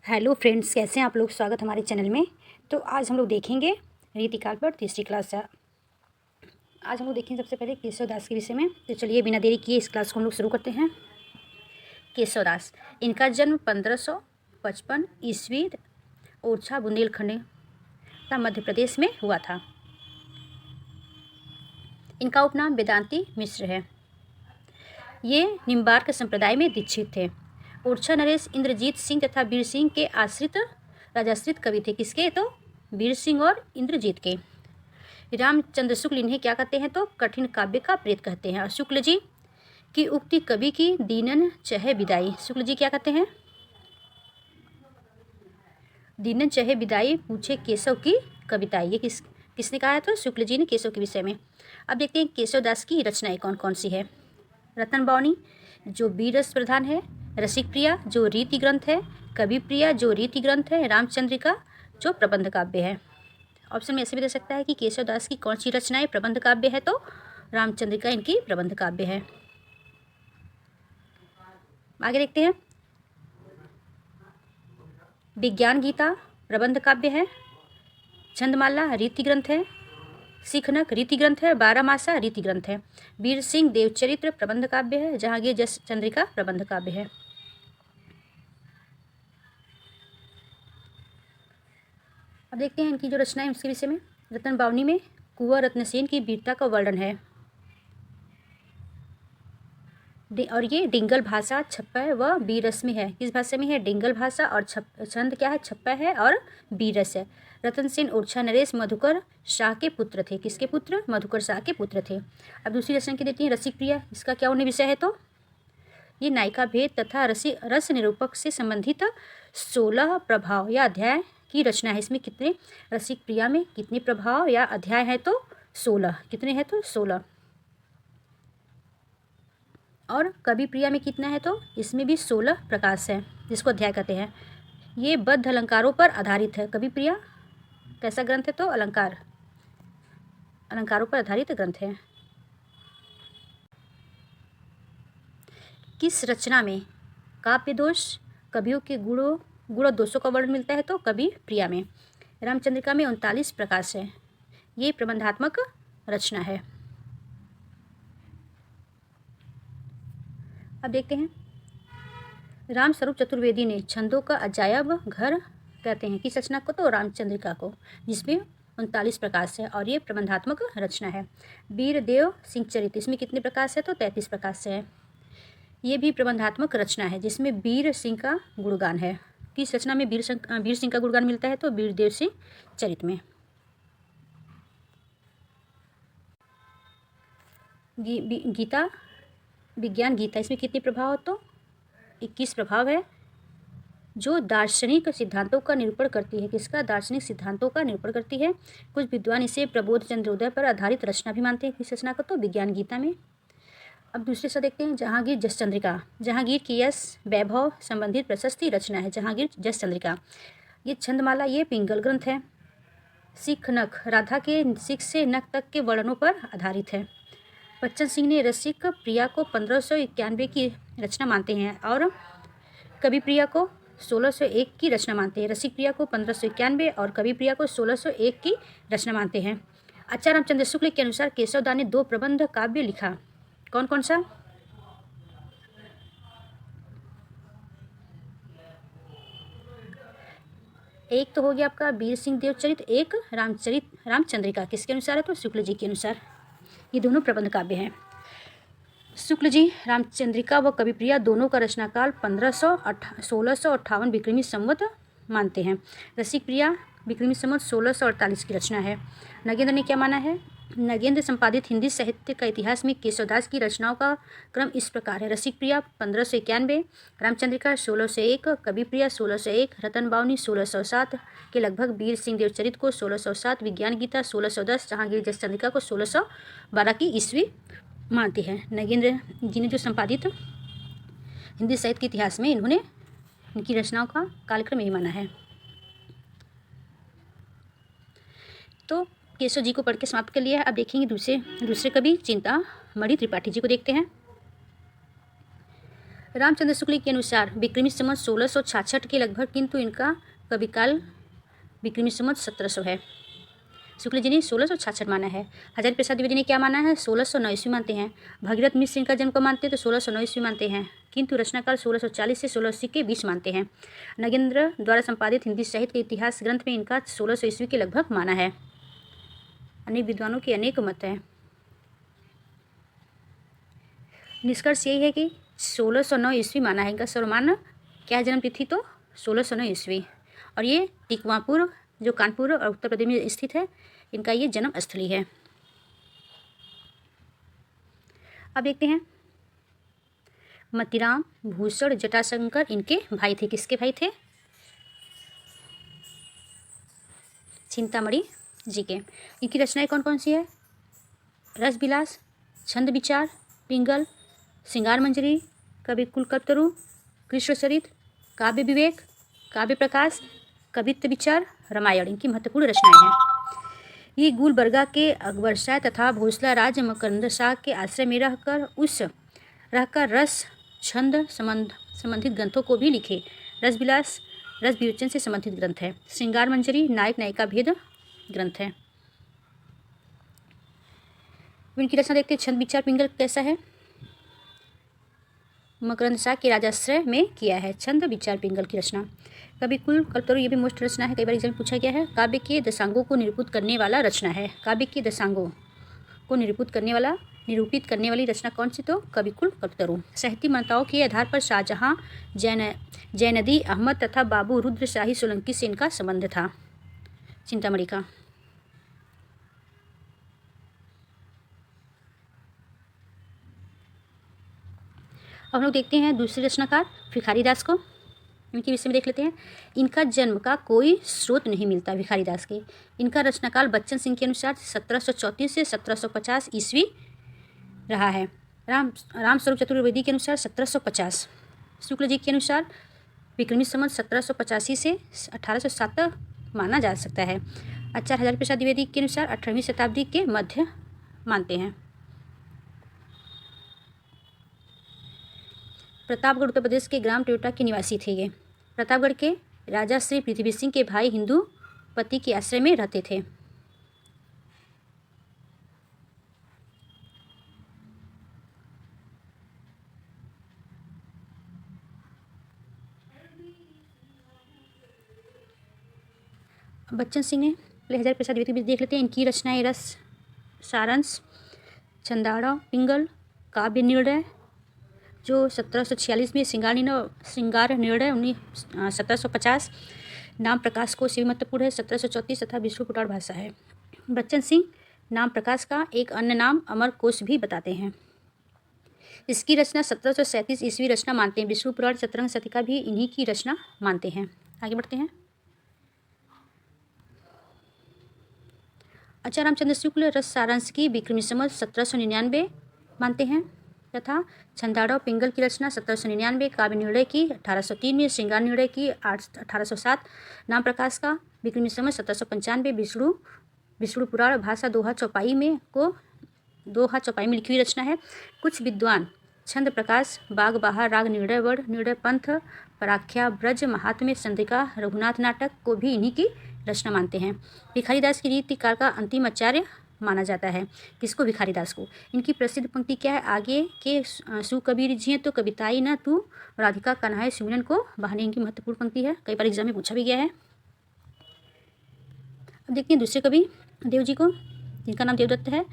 Hello friends, कैसे हैं आप लोग। स्वागत हमारे चैनल में। तो आज हम लोग देखेंगे रीतिकाल पर तीसरी क्लास है। आज हम लोग देखेंगे सबसे पहले केशवदास के विषय में। तो चलिए बिना देरी किए इस क्लास को हम लोग शुरू करते हैं। केशवदास, इनका जन्म 1555 ईस्वी ओरछा बुंदेलखंड का मध्य प्रदेश में हुआ था। इनका उपनाम वेदांती मिश्र है। ये निम्बार्क संप्रदाय में दीक्षित थे। ओरछा नरेश इंद्रजीत सिंह तथा वीर सिंह के आश्रित राजाश्रित कवि थे। किसके? तो वीर सिंह और इंद्रजीत के। रामचंद्र शुक्ल इन्हें क्या कहते हैं? तो कठिन काव्य का प्रेत कहते हैं। और शुक्ल जी की उक्ति कवि की दीनन चहे विदाई। शुक्ल जी क्या कहते हैं? दीनन चहे विदाई पूछे केशव की कविता। ये किसने कहा है? तो शुक्ल जी ने केशव के विषय में। अब देखते हैं केशवदास की रचनाएं कौन कौन सी है। रतन बावनी जो वीर रस प्रधान है, रसिक प्रिया जो रीति ग्रंथ है, कवि प्रिया जो रीति ग्रंथ है, रामचंद्रिका जो प्रबंध काव्य है। ऑप्शन में ऐसे भी दे सकता है कि केशवदास की कौन सी रचनाएं प्रबंध काव्य है, तो रामचंद्रिका इनकी प्रबंध काव्य है। आगे देखते हैं। विज्ञान गीता प्रबंध काव्य है, छंदमाला रीति ग्रंथ है, सिखनक रीति ग्रंथ है, बारहमासा रीति ग्रंथ है, वीर सिंह देवचरित्र प्रबंध काव्य है, जहांगीर जस चंद्रिका प्रबंध काव्य है। अब देखते हैं इनकी जो रचनाएं उसके विषय में। रतन बावनी में कुंवर रत्नसेन की वीरता का वर्णन है और ये डिंगल भाषा, छप्पा व बीरस में है। किस भाषा में है? डिंगल भाषा। और छंद क्या है? छप्पा है और बीरस है। रतन सेन ओरछा नरेश मधुकर शाह के पुत्र थे। किसके पुत्र? मधुकर शाह के पुत्र थे। अब दूसरी रचना की देती है रसिक प्रिया। इसका क्या उन्हें विषय है? तो ये नायिका भेद तथा रस निरूपक से संबंधित 16 प्रभाव या अध्याय की रचना है। इसमें कितने रसिक प्रिया में कितने प्रभाव या अध्याय है? तो 16। कितने हैं? तो 16। और कवि प्रिया में कितना है? तो इसमें भी 16 प्रकाश है, जिसको अध्याय कहते हैं। ये बद्ध अलंकारों पर आधारित है। कवि प्रिया कैसा ग्रंथ है? तो अलंकारों पर आधारित ग्रंथ है। किस रचना में काव्य दोष, कवियों के गुण और दोषों का वर्णन मिलता है? तो कवि प्रिया में। रामचंद्रिका में 39 प्रकाश है। ये प्रबंधात्मक रचना है। अब देखते हैं। राम स्वरूप चतुर्वेदी ने छंदों का अजायब घर कहते हैं। किस रचना को? तो रामचंद्रिका को, जिसमें 39 प्रकाश है और ये प्रबंधात्मक रचना है। वीर देव सिंह चरित, इसमें कितने प्रकाश है? तो 33 प्रकाश है। ये भी प्रबंधात्मक रचना है, जिसमें वीर सिंह का गुणगान है। किस रचना में वीर सिंह का गुणगान मिलता है? तो वीर देव सिंह चरित में। गीता विज्ञान गीता, इसमें कितने प्रभाव? तो 21 प्रभाव है, जो दार्शनिक सिद्धांतों का निरूपण करती है। किसका? दार्शनिक सिद्धांतों का निरूपण करती है। कुछ विद्वान इसे प्रबोध चंद्रोदय पर आधारित रचना भी मानते हैं। किस रचना को? तो विज्ञान गीता में। अब दूसरे से देखते हैं जहांगीर जस चंद्रिका। जहांगीर की यश वैभव संबंधित प्रशस्ति रचना है जहांगीर जस चंद्रिका। ये छंदमाला, ये पिंगल ग्रंथ है। सिख नख, राधा के सिख से नख तक के वर्णनों पर आधारित है। बच्चन सिंह ने रसिक प्रिया को 1591 की रचना मानते हैं और कवि प्रिया को 1601 की रचना मानते हैं। रसिक प्रिया को 1591 और कवि प्रिया को 1601 की रचना मानते हैं। आचार्य रामचंद्र शुक्ल के अनुसार केशवदास ने 2 प्रबंध काव्य लिखा। कौन कौन सा? एक तो हो गया आपका वीर सिंह देवचरित, एक रामचंद्रिका। किसके अनुसार है? तो शुक्ल जी के अनुसार। ये दोनों प्रबंध काव्य हैं। शुक्ल जी रामचंद्रिका व कवि प्रिया दोनों का रचनाकाल 1658 विक्रमी संवत मानते हैं। रसिक प्रिया विक्रमी संवत 1648 की रचना है। नगेंद्र ने क्या माना है? नगेंद्र संपादित हिंदी साहित्य का इतिहास में केशवदास की रचनाओं का क्रम इस प्रकार है। रसिक प्रिया 1591, रामचंद्रिका 1601, कवि प्रिया 1601, रतन बावनी 1607 के लगभग, वीर सिंह देवचरित को 1607, विज्ञान गीता 1610, जहांगीर जस चंद्रिका को 1612 की ईस्वी मानती है। नगेंद्र जी ने जो संपादित हिंदी साहित्य के इतिहास में इन्होंने इनकी रचनाओं का कालक्रम यही माना है। तो केशव जी को पढ़ के समाप्त कर लिया है। अब देखेंगे दूसरे कवि चिंतामणि त्रिपाठी जी को देखते हैं। रामचंद्र शुक्ल के अनुसार विक्रमी संवत 1666 के लगभग, किंतु इनका कविकाल विक्रमी संवत 1700 है। शुक्ल जी ने 1666 माना है। हजारी प्रसाद द्विवेदी ने क्या माना है? 1609 ईस्वी मानते हैं। भगीरथ मिश्र इनका जन्म कब मानते हैं? तो 1609 ईस्वी मानते हैं, किंतु रचनाकाल 1640 से 1680 के बीच मानते हैं। नगेंद्र द्वारा संपादित हिंदी साहित्य के इतिहास ग्रंथ में इनका 1600 ईस्वी के लगभग माना है। अनेक विद्वानों के अनेक मत हैं। निष्कर्ष यही है कि 1609 ईस्वी माना है इनका सर्वमान्य। क्या जन्म तिथि? तो 1609 ईस्वी। और ये टिकवापुर जो कानपुर और उत्तर प्रदेश में स्थित है, इनका ये जन्म स्थली है। अब देखते हैं मतीराम भूषण जटाशंकर इनके भाई थे। किसके भाई थे? चिंतामणि जी के। इनकी रचनाएं कौन कौन सी है? रस विलास, छंद विचार, पिंगल, श्रृंगार मंजरी, कवि कुलकल्पतरु, कृष्णचरित, काव्य विवेक, काव्य प्रकाश, कवित्व विचार, रामायण इनकी महत्वपूर्ण रचनाएं हैं। ये गुलबर्गा के अकबर शाह तथा भोसला राज मकरंद शाह के आश्रय में रहकर रस छंद संबंधित ग्रंथों को भी लिखे। रस विलास रस विवेचन से संबंधित ग्रंथ है। श्रृंगार मंजरी नायक नायिका भेद ग्रंथ है। इनकी रचना देखते हैं। छंद विचार पिंगल कैसा है? मकरंद शाह के राजाश्रय में किया है छंद विचार पिंगल की रचना। कवि कुलकल्पतरु ये भी मोस्ट रचना है, कई बार एग्जाम में पूछा गया है। काव्य के दशांगों को निरूपित करने वाला रचना है। काव्य के दशांगों को निरूपित करने वाली रचना कौन सी? तो कवि कुलकल्पतरु। साहित्यिक मान्यताओं के आधार पर शाहजहां जैनदी अहमद तथा बाबू रुद्र शाही सोलंकी से इनका संबंध था, चिंतामणि का। अब हम लोग देखते हैं दूसरे रचनाकार भिखारी दास को। इनके विषय में देख लेते हैं। इनका जन्म का कोई स्रोत नहीं मिलता भिखारी दास के। इनका रचनाकाल बच्चन सिंह के अनुसार 1734 से 1750 ईस्वी रहा है। रामस्वरूप चतुर्वेदी के अनुसार 1750। शुक्ल जी के अनुसार विक्रमी संवत 1785 से 1807 तक माना जा सकता है। आचार्य हजारी प्रसाद द्विवेदी के अनुसार 18वीं शताब्दी के मध्य मानते हैं। प्रतापगढ़ उत्तर प्रदेश के ग्राम टियोटा के निवासी थे ये। प्रतापगढ़ के राजा श्री पृथ्वी सिंह के भाई हिंदू पति के आश्रय में रहते थे। बच्चन सिंह ने पहले हजारी प्रसाद द्विवेदी भी देख लेते हैं। इनकी रचनाएं रस सारांश, छंदाड़ा पिंगल, काव्य निर्णय जो 1746 में, श्रृंगार निर्णय 1750, नाम प्रकाश को से भी महत्वपूर्ण है 1734 तथा विष्णु पुराण भाषा है। बच्चन सिंह नाम प्रकाश का एक अन्य नाम अमर कोश भी बताते हैं। इसकी रचना 1737 ईस्वी रचना मानते हैं। विष्णु पुराण चतुरंग शतिका भी इन्हीं की रचना मानते हैं। आगे बढ़ते हैं। आचार्य रामचंद्र शुक्ल रस सारांश की विक्रमी संवत 1799 मानते हैं तथा छंदाड़ा पिंगल की रचना 1799, काव्य निर्णय की 1803 में, श्रृंगार निर्णय की 1807, नाम प्रकाश का विक्रमी संवत 1795, विष्णु पुराण भाषा दोहा चौपाई में लिखी हुई रचना है। कुछ विद्वान छंद प्रकाश, बाग बहार, राग निर्णय, वर्ण निर्णय, पंथ पराख्या, ब्रज महात्म्य, चंद्रिका, रघुनाथ नाटक को भी इन्हीं की रचना मानते हैं। भिखारी दास की रीति काल का अंतिम आचार्य माना जाता है। किसको? भिखारी दास को। इनकी प्रसिद्ध पंक्ति क्या है? आगे के सुकबीर जी तो कविताई न तू राधिका कन्हैया सुमिरन को बहाने। इनकी महत्वपूर्ण पंक्ति है, कई बार एग्जाम में पूछा भी गया है। अब देखते हैं दूसरे कवि देव जी को, जिनका नाम देवदत्त है।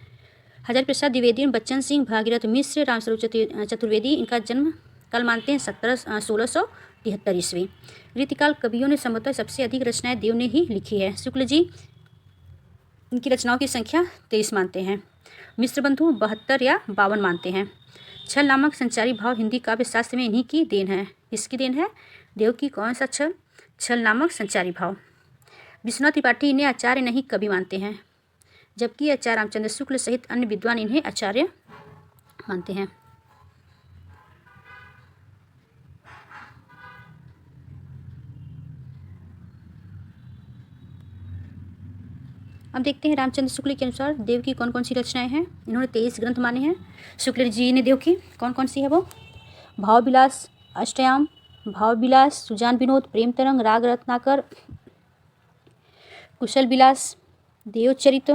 हजारी प्रसाद द्विवेदी, बच्चन सिंह, भागीरथ मिश्र, रामस्वरूप चतुर्वेदी इनका जन्म काल मानते हैं 1673 ईस्वी। रीतिकाल कवियों ने संभवतः सबसे अधिक रचनाएं देव ने ही लिखी है। शुक्ल जी इनकी रचनाओं की संख्या 23 मानते हैं। मिश्र बंधु 72 या 52 मानते हैं। छल नामक संचारी भाव हिंदी काव्य शास्त्र में इन्हीं की देन है। किसकी देन है? देव की। कौन सा छल? छल नामक संचारी भाव। विश्वनाथ त्रिपाठी इन्हें आचार्य नहीं कवि मानते हैं, जबकि आचार्य रामचंद्र शुक्ल सहित अन्य विद्वान इन्हें आचार्य मानते हैं। अब देखते हैं रामचंद्र शुक्ल के अनुसार देव की कौन कौन सी रचनाएं हैं। इन्होंने 23 ग्रंथ माने हैं शुक्ल जी ने देव की। कौन कौन सी है वो? भावविलास अष्टयाम, भावविलास सुजान विनोद, प्रेम तरंग, राग रत्नाकर, कुशल विलास, देवचरित,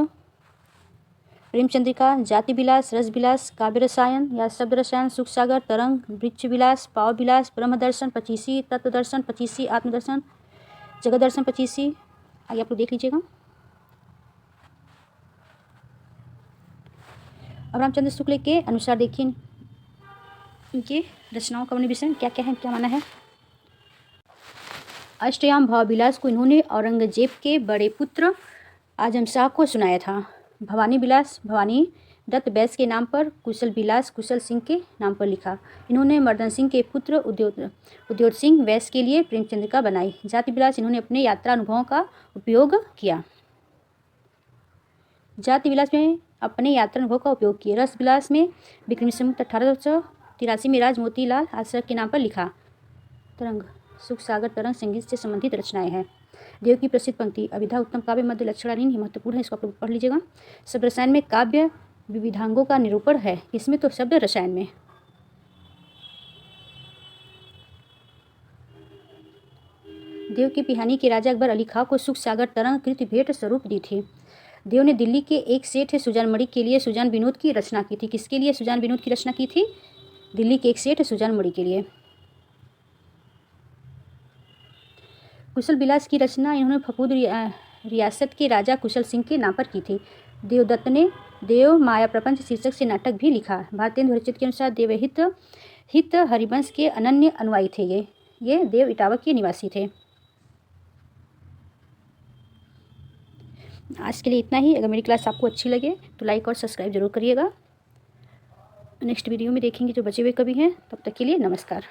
प्रेमचंद्रिका, जाति विलास, रस विलास, काव्य रसायन या शब्द रसायन, सुख सागर, तरंग, वृक्ष विलास, पाव विलास, ब्रह्म दर्शन, पचीसी, तत्व दर्शन, पचीसी, आत्मदर्शन, जगत दर्शन, पचीसी। आगे आप लोग देख लीजिएगा। अब रामचंद्र शुक्ल के अनुसार देखिए इनके रचनाओं का विषय क्या क्या है, क्या माना है। अष्टयाम भावविलास को इन्होंने औरंगजेब के बड़े पुत्र आजम शाह को सुनाया था। भवानी विलास भवानी दत्त बैस के नाम पर, कुशल विलास कुशल सिंह के नाम पर लिखा। इन्होंने मर्दन सिंह के पुत्र उद्योत सिंह वैस के लिए प्रेमचंद्रिका बनाई। जाति विलास इन्होंने अपने यात्रा अनुभवों का उपयोग किया। जाति विलास में अपने यात्रा अनुभव का उपयोग किया। रस विलास में विक्रम संवत 1883 में राज मोतीलाल आश्रय के नाम पर लिखा। तरंग सुख सागर तरंग संगीत से संबंधित रचनाएं हैं। देव की प्रसिद्ध पंक्ति अभिधा उत्तम काव्य मध्य लक्षणाधीन महत्वपूर्ण है, इसको आप लोग पढ़ लीजिएगा। शब्द रसायन में काव्य विविधांगों का निरूपण है। इसमें तो शब्द रसायन में देव की पिहानी के राजा अकबर अली खां को सुख सागर तरंग कृति भेंट स्वरूप दी थी। देव ने दिल्ली के एक सेठ सुजान मणि के लिए सुजान विनोद की रचना की थी। किसके लिए सुजान विनोद की रचना की थी? दिल्ली के एक सेठ सुजान मणि के लिए। कुशल विलास की रचना इन्होंने फफूद रियासत के राजा कुशल सिंह के नाम पर की थी। देवदत्त ने देव माया प्रपंच शीर्षक से नाटक भी लिखा। भारतेंदु हरिचित्र के अनुसार देवहित हरिवंश के अनन्य अनुयायी थे। ये देव इटावा के निवासी थे। आज के लिए इतना ही। अगर मेरी क्लास आपको अच्छी लगे तो लाइक और सब्सक्राइब जरूर करिएगा। नेक्स्ट वीडियो में देखेंगे जो बचे हुए कवि हैं। तब तक के लिए नमस्कार।